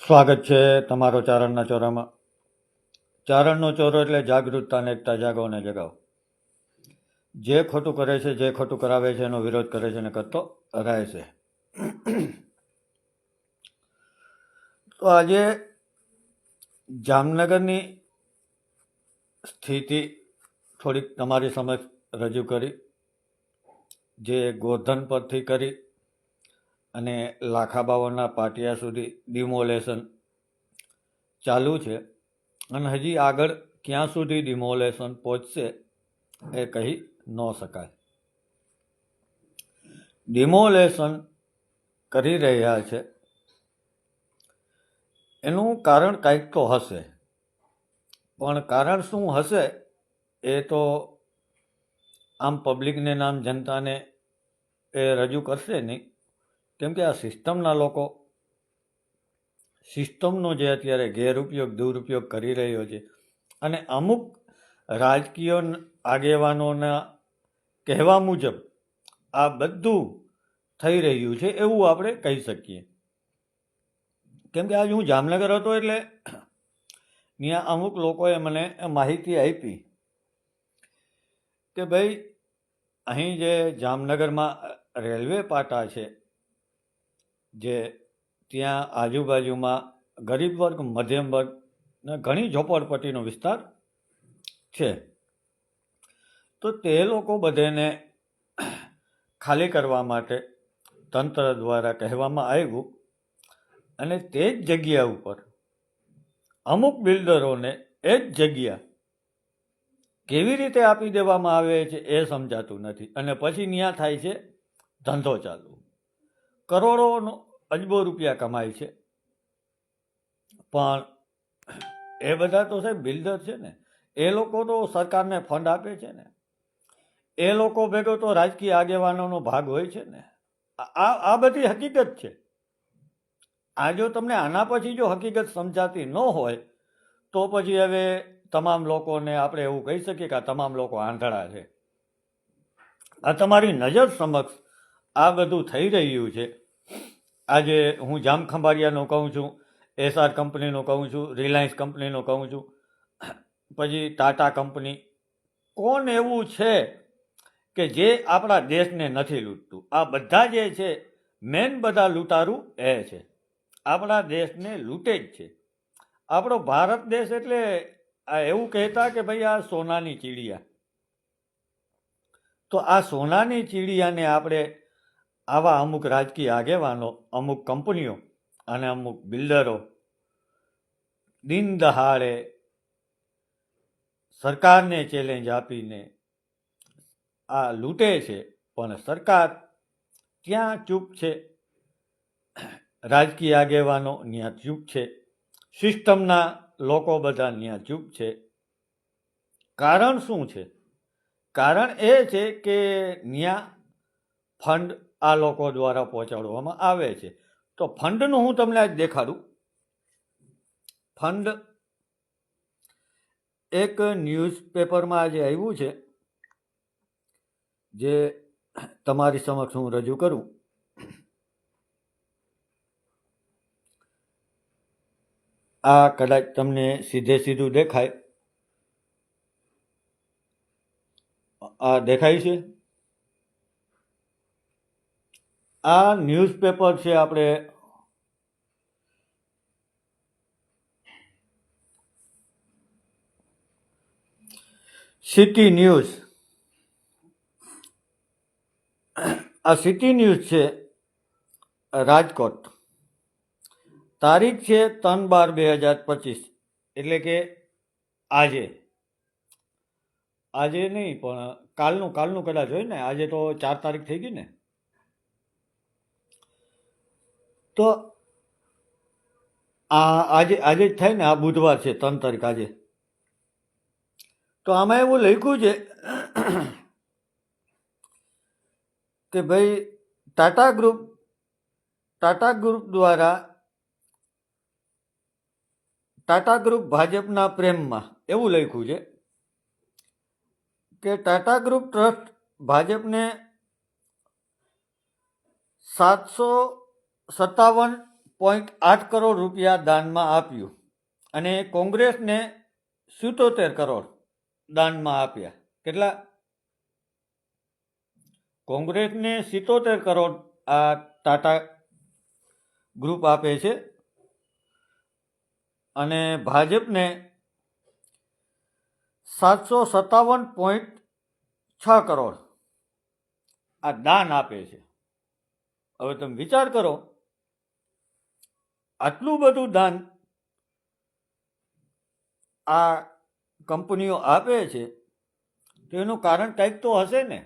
સ્વાગત છે તમારો ચારણના ચોરામાં. ચારણનો ચોરો એટલે જાગૃતતા અને એકતા જાગો અને જગાવો. જે ખોટું કરે છે, જે ખોટું કરાવે છે એનો વિરોધ કરે છે અને કરતો રહે છે. તો આજે જામનગરની સ્થિતિ થોડીક તમારી સમક્ષ રજૂ કરી, જે ગોધન પરથી કરી અને લાખાબાવરના પાટિયા સુધી ડિમોલેશન ચાલુ છે અને હજી આગળ ક્યાં સુધી ડિમોલેશન પહોંચશે એ કહી ન શકાય. ડિમોલેશન કરી રહ્યા છે એનું કારણ કંઈક તો હશે, પણ કારણ શું હશે એ તો આમ પબ્લિકને નામ જનતાને એ રજૂ કરશે નહીં, કેમ કે આ સિસ્ટમના લોકો સિસ્ટમનો જે અત્યારે ગેરઉપયોગ દુરુપયોગ કરી રહ્યો છે અને અમુક રાજકીય આગેવાનોના કહેવા મુજબ આ બધું થઈ રહ્યું છે એવું આપણે કહી શકીએ. કેમ કે આજે હું જામનગર હતો એટલે ત્યાં અમુક લોકોએ મને માહિતી આપી કે ભાઈ અહીં જે જામનગરમાં રેલવે પાટા છે, જે ત્યાં આજુબાજુમાં ગરીબ વર્ગ મધ્યમ વર્ગ ને ઘણી ઝોપડપટ્ટીનો વિસ્તાર છે, તો તે લોકો બધાને ખાલી કરવા માટે તંત્ર દ્વારા કહેવામાં આવ્યું અને તે જ જગ્યા ઉપર અમુક બિલ્ડરોને એ જ જગ્યા કેવી રીતે આપી દેવામાં આવે છે એ સમજાતું નથી અને પછી ત્યાં થાય છે ધંધો ચાલુ. કરોડોનો અજબો રૂપિયા કમાય છે, પણ એ બધા તો સાહેબ બિલ્ડર છે ને, એ લોકો તો સરકારને ફંડ આપે છે ને, એ લોકો ભેગો તો રાજકીય આગેવાનોનો ભાગ હોય છે ને. આ બધી હકીકત છે. આ જો તમને આના પછી જો હકીકત સમજાતી ન હોય તો પછી હવે તમામ લોકોને આપણે એવું કહી શકીએ કે આ તમામ લોકો આંધળા છે. આ તમારી નજર સમક્ષ આ બધું થઈ રહ્યું છે. આજે હું જામખંભાળિયાનું કહું છું, એસઆર કંપનીનું કહું છું, રિલાયન્સ કંપનીનું કહું છું, પછી ટાટા કંપની. કોણ એવું છે કે જે આપણા દેશને નથી લૂંટતું? આ બધા જે છે મેન બધા લૂંટારું એ છે, આપણા દેશને લૂંટે જ છે. આપણો ભારત દેશ એટલે એવું કહેતા કે ભાઈ આ સોનાની ચીડિયા. તો આ સોનાની ચીડિયાને આપણે આવા અમુક રાજકીય આગેવાનો, અમુક કંપનીઓ અને અમુક બિલ્ડરો દિન દહાડે સરકારને ચેલેન્જ આપીને આ લૂંટે છે, પણ સરકાર ત્યાં ચૂપ છે, રાજકીય આગેવાનો ત્યાં ચૂપ છે, સિસ્ટમના લોકો બધા ત્યાં ચૂપ છે. કારણ શું છે? કારણ એ છે કે ત્યાં ફંડ આ લોકો દ્વારા પહોંચાડવામાં આવે છે. તો ફંડનું હું તમને આજ દેખાડું. ફંડ એક ન્યૂઝપેપરમાં આજે આવ્યું છે, જે તમારી સમક્ષ હું રજૂ કરું. આ કદાચ તમને સીધે સીધું દેખાય. આ દેખાય છે? આ ન્યૂઝપેપર છે આપણે સિટી ન્યૂઝ. આ સિટી ન્યૂઝ છે રાજકોટ. તારીખ છે 3/12/2025, એટલે કે આજે નહીં પણ કાલનું કદાચ હોય ને. આજે તો 4 તારીખ થઈ ગઈ ને. તો આજે જ થાય ને, આ બુધવાર છે, 3 તારીખ આજે. તો આમાં એવું લખ્યું છે કે ભાઈ ટાટા ગ્રુપ દ્વારા ટાટા ગ્રુપ ભાજપના પ્રેમમાં, એવું લખ્યું છે કે ટાટા ગ્રુપ ટ્રસ્ટ ભાજપને 757 ₹23.8 કરોડ દાનમાં આપ્યું અને કોંગ્રેસને 77 કરોડ દાનમાં આપ્યા. કેટલા? કોંગ્રેસને 77 કરોડ આ ટાટા ગ્રુપ આપે છે અને ભાજપને 757.6 કરોડ આ દાન આપે છે. હવે તમે વિચાર કરો, આટલું બધું દાન આ કંપનીઓ આપે છે તો એનું કારણ કંઈક તો હશે ને.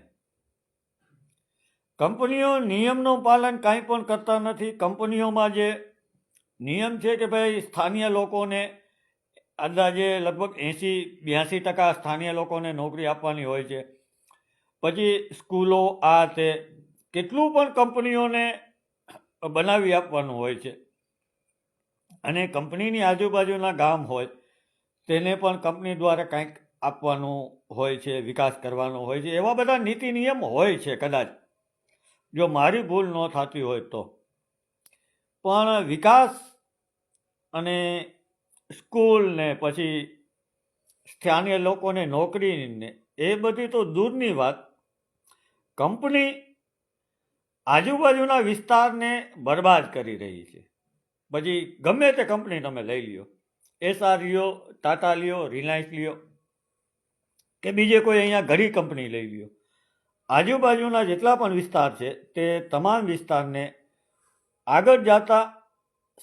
કંપનીઓ નિયમનું પાલન કાંઈ પણ કરતા નથી. કંપનીઓમાં જે નિયમ છે કે ભાઈ સ્થાનિય લોકોને અંદાજે લગભગ 80-82% સ્થાનિય લોકોને નોકરી આપવાની હોય છે. પછી સ્કૂલો આ તે કેટલું પણ કંપનીઓને બનાવી આપવાનું હોય છે અને કંપનીની આજુબાજુના ગામ હોય તેને પણ કંપની દ્વારા કંઈક આપવાનું હોય છે, વિકાસ કરવાનો હોય છે. એવા બધા નીતિ નિયમ હોય છે કદાચ, જો મારી ભૂલ ન થતી હોય તો. પણ વિકાસ અને સ્કૂલ ને પછી સ્થાનિય લોકોને નોકરી ને એ બધી તો દૂરની વાત, કંપની આજુબાજુના વિસ્તારને બરબાદ કરી રહી છે. પછી ગમે તે કંપની તમે લઈ લ્યો, એસઆર લ્યો, ટાટા લ્યો, રિલાયન્સ લ્યો કે બીજે કોઈ અહીંયા ઘણી કંપની લઈ લ્યો, આજુબાજુના જેટલા પણ વિસ્તાર છે તે તમામ વિસ્તારને આગળ જતા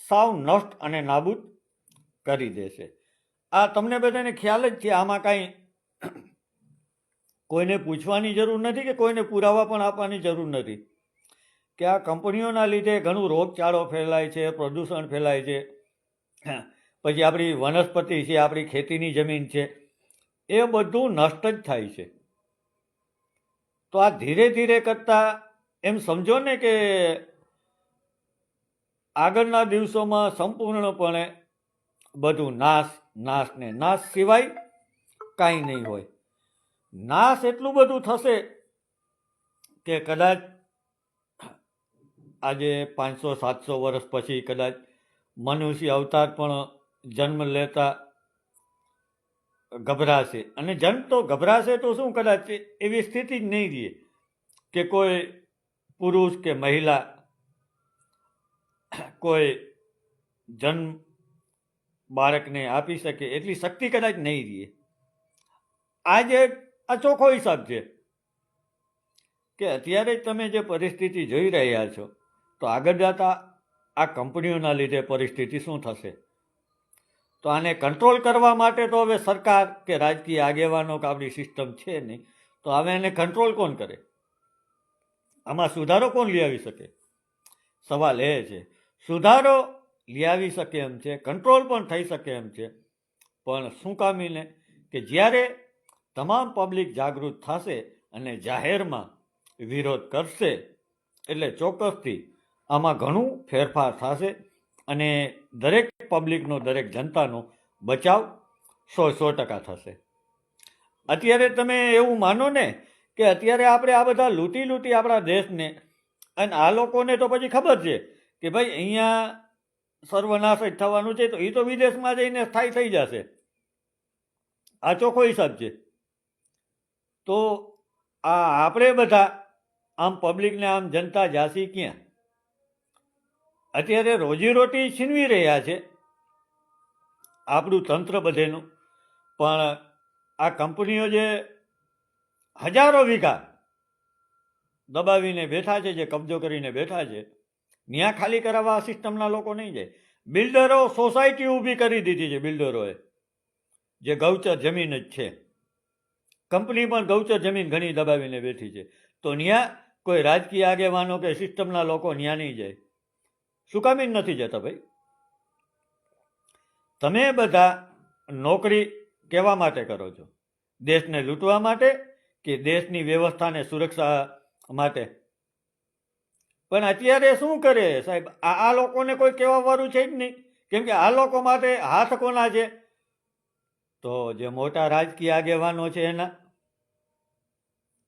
સાવ નષ્ટ અને નાબૂદ કરી દેશે. આ તમને બધાને ખ્યાલ જ છે. આમાં કાંઈ કોઈને પૂછવાની જરૂર નથી કે કોઈને પુરાવા પણ આપવાની જરૂર નથી કે આ કંપનીઓના લીધે ઘણું રોગચાળો ફેલાય છે, પ્રદૂષણ ફેલાય છે, પછી આપણી વનસ્પતિ છે, આપણી ખેતીની જમીન છે, એ બધું નષ્ટ જ થાય છે. તો આ ધીરે ધીરે કરતાં એમ સમજો ને કે આગળના દિવસોમાં સંપૂર્ણપણે બધું નાશ ને નાશ સિવાય કાંઈ નહીં હોય. નાશ એટલું બધું થશે કે કદાચ આજે 500-700 વર્ષ પછી કદાચ મનુષ્ય અવતાર પણ જન્મ લેતા ગભરાશે. અને જન્મ તો ગભરાશે તો શું, કદાચ એવી સ્થિતિ જ નહીં રહે કે કોઈ પુરુષ કે મહિલા કોઈ જન્મ બાળકને આપી શકે એટલી શક્તિ કદાચ નહીં રહે. આજે આ ચોખ્ખો હિસાબ છે કે અત્યારે તમે જે પરિસ્થિતિ જોઈ રહ્યા છો તો આગળ જતા આ કંપનીઓના લીધે પરિસ્થિતિ શું થશે. તો આને કંટ્રોલ કરવા માટે તો હવે સરકાર કે રાજકીય આગેવાનો કે આપણી સિસ્ટમ છે નહીં, તો હવે એને કંટ્રોલ કોણ કરે? આમાં સુધારો કોણ લઈ આવી શકે? સવાલ એ છે. સુધારો લઈ આવી શકે એમ છે, કંટ્રોલ પણ થઈ શકે એમ છે, પણ શું કામીને કે જ્યારે તમામ પબ્લિક જાગૃત થશે અને જાહેરમાં વિરોધ કરશે એટલે ચોક્કસથી આમાં ઘણું ફેરફાર થશે અને દરેક પબ્લિકનો, દરેક જનતાનો બચાવ 100% થશે. અત્યારે તમે એવું માનો ને કે અત્યારે આપણે આ બધા લૂંટી આપણા દેશને, અને આ લોકોને તો પછી ખબર છે કે ભાઈ અહીંયા સર્વનાશ જ થવાનું છે, તો એ તો વિદેશમાં જઈને સ્થાયી થઈ જશે. આ ચોખ્ખો હિસાબ છે. તો આ આપણે બધા આમ પબ્લિકને, આમ જનતા જાસી ક્યાં? અત્યારે રોજીરોટી છીનવી રહ્યા છે આપણું તંત્ર બધેનું, પણ આ કંપનીઓ જે હજારો વીઘા દબાવીને બેઠા છે, જે કબજો કરીને બેઠા છે, ત્યાં ખાલી કરાવવા સિસ્ટમના લોકો નહીં જાય. બિલ્ડરો સોસાયટી ઊભી કરી દીધી છે. બિલ્ડરોએ જે ગૌચર જમીન જ છે, કંપની પણ ગૌચર જમીન ઘણી દબાવીને બેઠી છે. તો ત્યાં કોઈ રાજકીય આગેવાનો કે સિસ્ટમના લોકો ત્યાં નહીં જાય. શું કામ નથી જતા? ભાઈ તમે બધા નોકરી કેવા માટે કરો છો? દેશને લૂંટવા માટે કે દેશની વ્યવસ્થાને સુરક્ષા માટે? પણ અત્યારે શું કરે સાહેબ, આ લોકોને કોઈ કહેવા વાળું છે જ નહીં, કેમ કે આ લોકો માટે હાથ કોના છે? તો જે મોટા રાજકીય આગેવાનો છે એના.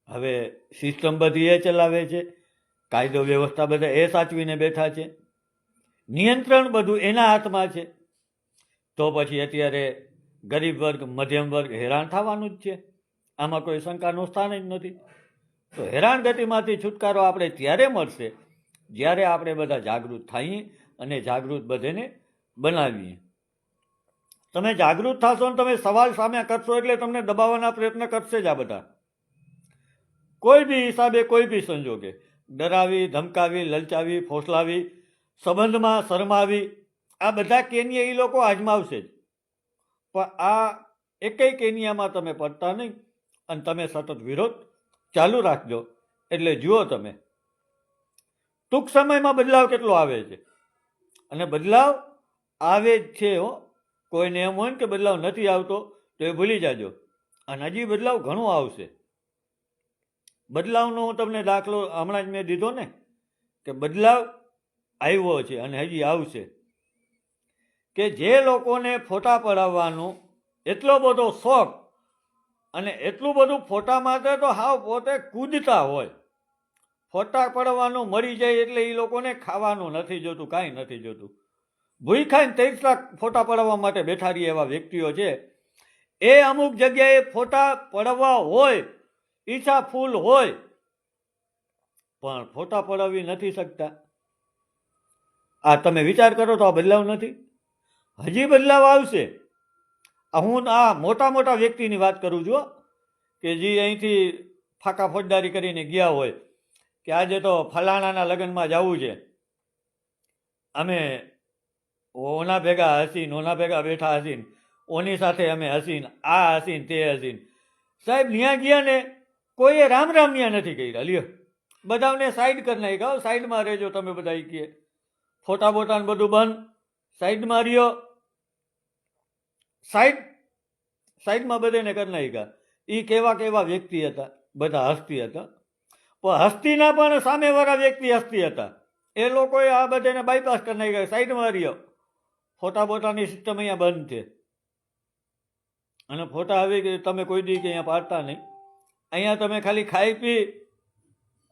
હવે સિસ્ટમ બધી એ ચલાવે છે, કાયદો વ્યવસ્થા બધા એ સાચવીને બેઠા છે. નિયંત્રણ બધું એના હાથમાં છે. તો પછી અત્યારે ગરીબ વર્ગ, મધ્યમ વર્ગ હેરાન થવાનું જ છે. આમાં કોઈ શંકાનું સ્થાન જ નથી. તો હેરાનગતિમાંથી છુટકારો આપણે ત્યારે મળશે જ્યારે આપણે બધા જાગૃત થઈએ અને જાગૃત બધાને બનાવીએ. તમે જાગૃત થશો ને તમે સવાલ સામે કરશો એટલે તમને દબાવવાના પ્રયત્ન કરશે જ આ બધા. કોઈ બી હિસાબે, કોઈ બી સંજોગે ડરાવી, ધમકાવી, લલચાવી, ફોસલાવી, સંબંધમાં શરમાવી, આ બધા કેન્યા એ લોકો આજમાવશે જ. પણ આ એકેય કેન્યામાં તમે પડતા નહીં અને તમે સતત વિરોધ ચાલુ રાખજો. એટલે જુઓ તમે ટૂંક સમયમાં બદલાવ કેટલો આવે છે. અને બદલાવ આવે જ છે હો. કોઈને એમ હોય ને કે બદલાવ નથી આવતો તો એ ભૂલી જાજો. અને હજી બદલાવ ઘણો આવશે. બદલાવનો હું તમને દાખલો હમણાં જ મેં દીધો ને કે બદલાવ આવ્યો છે અને હજી આવશે. કે જે લોકોને ફોટા પડાવવાનો એટલો બધો શોખ અને એટલું બધું ફોટા માટે તો હાવ પોતે કૂદતા હોય, ફોટા પડવાનું મળી જાય એટલે એ લોકોને ખાવાનું નથી જોતું, કાંઈ નથી જોતું. ભૂખાઈને તૈસા ફોટા પડાવવા માટે બેઠા રહીએ એવા વ્યક્તિઓ છે. એ અમુક જગ્યાએ ફોટા પડાવવા હોય, ઈચ્છા ફૂલ હોય, પણ ફોટા પડાવી નથી શકતા. આ તમે વિચાર કરો તો આ બદલાવ નથી. હજી બદલાવ આવશે. હું આ મોટા મોટા વ્યક્તિની વાત કરું છું કે જે અહીંથી ફાંકા ફોજદારી કરીને ગયા હોય કે આજે તો ફલાણાના લગ્નમાં જવું છે, અમે ઓના ભેગા હસીને, ઓના ભેગા બેઠા હસીને, ઓની સાથે અમે હસીને, આ હસીને, તે હસીને. સાહેબ ત્યાં ગયા ને કોઈએ રામ રામ ત્યાં નથી કર્યા. લ્યો, બધાને સાઈડ કરી નાખ્યા. સાઈડમાં રહેજો તમે બધા કહે. ફોટા બોટા બધું બંધ, સાઈડમાં રહ્યો. સાઈડમાં બધાને કરી નાખ્યા. એ કેવા કેવા વ્યક્તિ હતા, બધા હસ્તી હતા. પણ હસ્તીના પણ સામેવાળા વ્યક્તિ હસ્તી હતા. એ લોકોએ આ બધાને બાયપાસ કરી નાખ્યા. સાઈડમાં રહ્યો. ફોટા બોટાની સિસ્ટમ અહીંયા બંધ છે. અને ફોટા આવી કે તમે કોઈ દી કે અહીંયા પાડતા નહીં. અહીંયા તમે ખાલી ખાઈ પી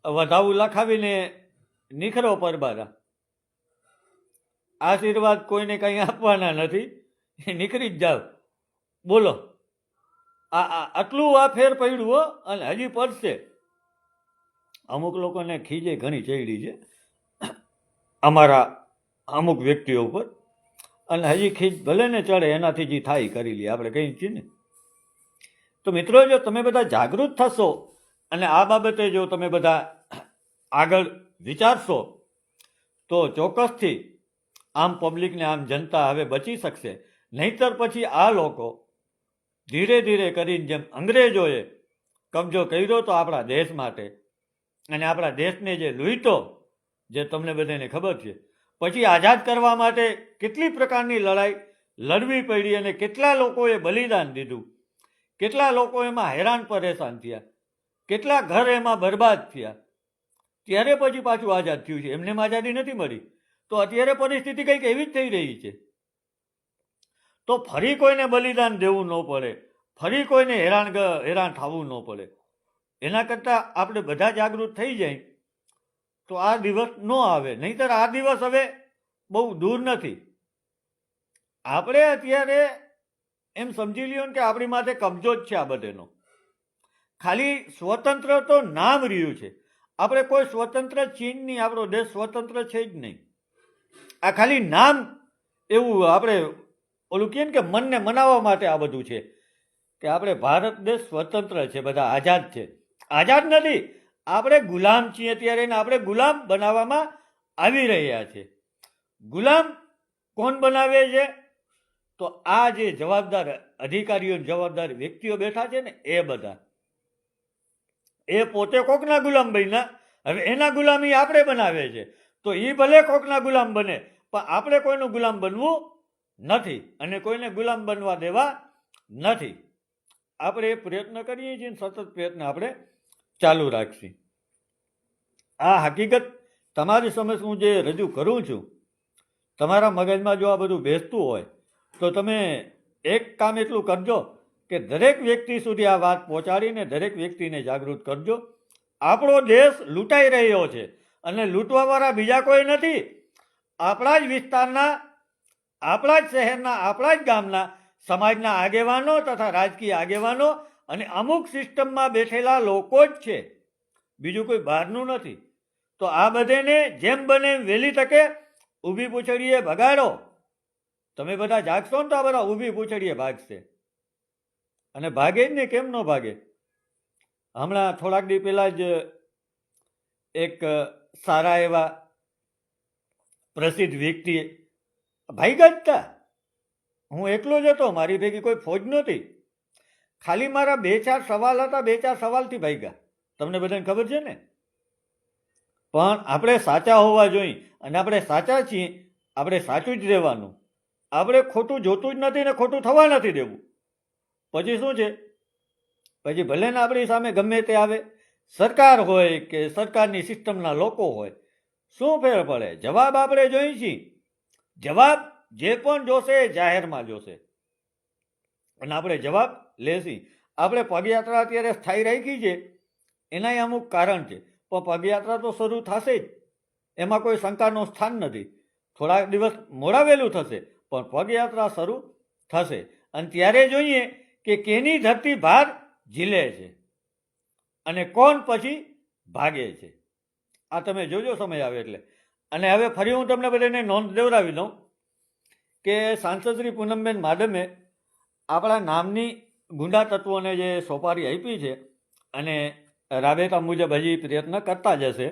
વધાવું લખાવીને નીકળો પરબારા. આશીર્વાદ કોઈને કંઈ આપવાના નથી, નીકળી જ જાવ. બોલો, આટલું આ ફેર પડ્યું હો. અને હજી પડશે. અમુક લોકોને ખીજે ઘણી ચડી છે અમારા અમુક વ્યક્તિઓ ઉપર. અને હજી ખીજ ભલે ને ચડે, એનાથી જે થાય કરી લઈએ, આપણે કંઈ છીએ ને. તો મિત્રો, જો તમે બધા જાગૃત થશો અને આ બાબતે જો તમે બધા આગળ વિચારશો તો ચોક્કસથી આમ પબ્લિકને, આમ જનતા હવે બચી શકશે. નહીંતર પછી આ લોકો ધીરે ધીરે કરીને જેમ અંગ્રેજોએ કબજો કર્યો તો આપણા દેશ માટે, અને આપણા દેશને જે લૂંટો, જે તમને બધાને ખબર છે, પછી આઝાદ કરવા માટે કેટલી પ્રકારની લડાઈ લડવી પડી અને કેટલા લોકોએ બલિદાન દીધું, કેટલા લોકો એમાં હેરાન પરેશાન થયા, કેટલા ઘર એમાં બરબાદ થયા. ત્યારે પછી પાછું આઝાદ થયું છે. એમને આઝાદી નથી મળી. તો અત્યારે પરિસ્થિતિ કંઈક એવી જ થઈ રહી છે. તો ફરી કોઈને બલિદાન દેવું ન પડે, ફરી કોઈને હેરાન થવું ન પડે. એના કરતાં આપણે બધા જાગૃત થઈ જાય તો આ દિવસ ન આવે. નહીંતર આ દિવસ હવે બહુ દૂર નથી. આપણે અત્યારે એમ સમજી લ્યો કે આપણી માથે કબજો જ છે આ બધેનો. ખાલી સ્વતંત્ર તો નામ રહ્યું છે. આપણે કોઈ સ્વતંત્ર ચીન નહીં, આપણો દેશ સ્વતંત્ર છે જ નહીં. આ ખાલી નામ એવું આપણે ઓલું કહે ને કે મનને મનાવવા માટે આ બધું છે કે આપણે ભારત દેશ સ્વતંત્ર છે, બધા આઝાદ છે. આઝાદ નથી, આપણે ગુલામ છીએ અત્યારે. આપણે ગુલામ બનાવવામાં આવી રહ્યા છે. ગુલામ કોણ બનાવે છે? તો આ જે જવાબદાર અધિકારીઓ, જવાબદાર વ્યક્તિઓ બેઠા છે ને, એ બધા. એ પોતે કોકના ગુલામ બન્યા, હવે એના ગુલામી આપણે બનાવે છે. તો એ ભલે કોકના ગુલામ બને, પણ આપણે કોઈનું ગુલામ બનવું નથી અને કોઈને ગુલામ બનવા દેવા નથી. આપણે એ પ્રયત્ન કરીએ છીએ, સતત પ્રયત્ન આપણે ચાલુ રાખીએ. આ હકીકત તમારી સમક્ષ હું જે રજૂ કરું છું, તમારા મગજમાં જો આ બધું બેસતું હોય તો તમે એક કામ એટલું કરજો કે દરેક વ્યક્તિ સુધી આ વાત પહોંચાડીને દરેક વ્યક્તિને જાગૃત કરજો. આપણો દેશ લૂંટાઈ રહ્યો છે અને લૂંટવાવાળા બીજા કોઈ નથી. આપણા જ વિસ્તારના, આપણા જ શહેરના, આપણા જ ગામના સમાજના આગેવાનો તથા રાજકીય આગેવાનો અને અમુક સિસ્ટમમાં બેઠેલા લોકો જ છે, બીજું કોઈ બહારનું નથી. તો આ બધેને જેમ બને એમ વહેલી તકે ઊભી પૂંછડીએ ભગાડો. તમે બધા જાગશો ને તો આ બધા ઊભી પૂંછડીએ ભાગશે. અને ભાગે જ ને, કેમ ન ભાગે? હમણાં થોડાક દી પહેલા જ એક સારા એવા પ્રસિદ્ધ વ્યક્તિ ભાગ્યા જ હતા. હું એકલો જ હતો, મારી ભેગી કોઈ ફોજ નહોતી. ખાલી મારા 2-4 સવાલ હતા, 2-4 સવાલથી ભાગ્યા. તમને બધાને ખબર છે ને? પણ આપણે સાચા હોવા જોઈએ, અને આપણે સાચા છીએ, આપણે સાચું જ રહેવાનું. આપણે ખોટું જોતું જ નથી ને ખોટું થવા નથી દેવું. પછી શું છે? પછી ભલે ને આપણી સામે ગમે તે આવે, સરકાર હોય કે સરકારની સિસ્ટમના લોકો હોય, શું ફેર પડે? જવાબ આપણે જોઈએ છીએ. જવાબ જે પણ જોશે એ જાહેરમાં જોશે, અને આપણે જવાબ લેશી. આપણે પગયાત્રા અત્યારે સ્થાયી રાખી છે, એનાય અમુક કારણ છે. પણ પગયાત્રા તો શરૂ થશે જ, એમાં કોઈ શંકાનું સ્થાન નથી. થોડાક દિવસ મોડા વહેલું થશે, પણ પગયાત્રા શરૂ થશે. અને ત્યારે જોઈએ કે કેની ધરતી ભાર ઝીલે છે અને કોણ પછી ભાગે છે. આ તમે જોજો સમય આવે એટલે. અને હવે ફરી હું તમને બધાને નોંધ દેવડાવી દઉં કે સાંસદ શ્રી પૂનમબેન માડમે આપણા નામની ગુંડા તત્વોને જે સોપારી આપી છે, અને રાબેતા મુજબ હજી પ્રયત્ન કરતા જ હશે,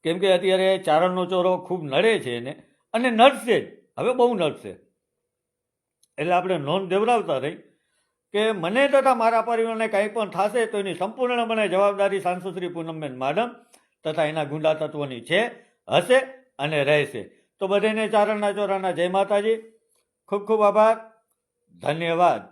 કેમ કે અત્યારે ચારણનો ચોરો ખૂબ નડે છે એને, અને નડશે જ, હવે બહુ નડશે. એટલે આપણે નોંધ દેવડાવતા રહી કે મને તથા મારા પરિવારને કંઈ પણ થશે તો એની સંપૂર્ણપણે જવાબદારી સાંસદ શ્રી પૂનમબેન માડમ તથા એના ગુંડા તત્વોની છે, હશે અને રહેશે. તો બધાને ચારણના ચોરાના જય માતાજી. ખૂબ ખૂબ આભાર. ધન્યવાદ.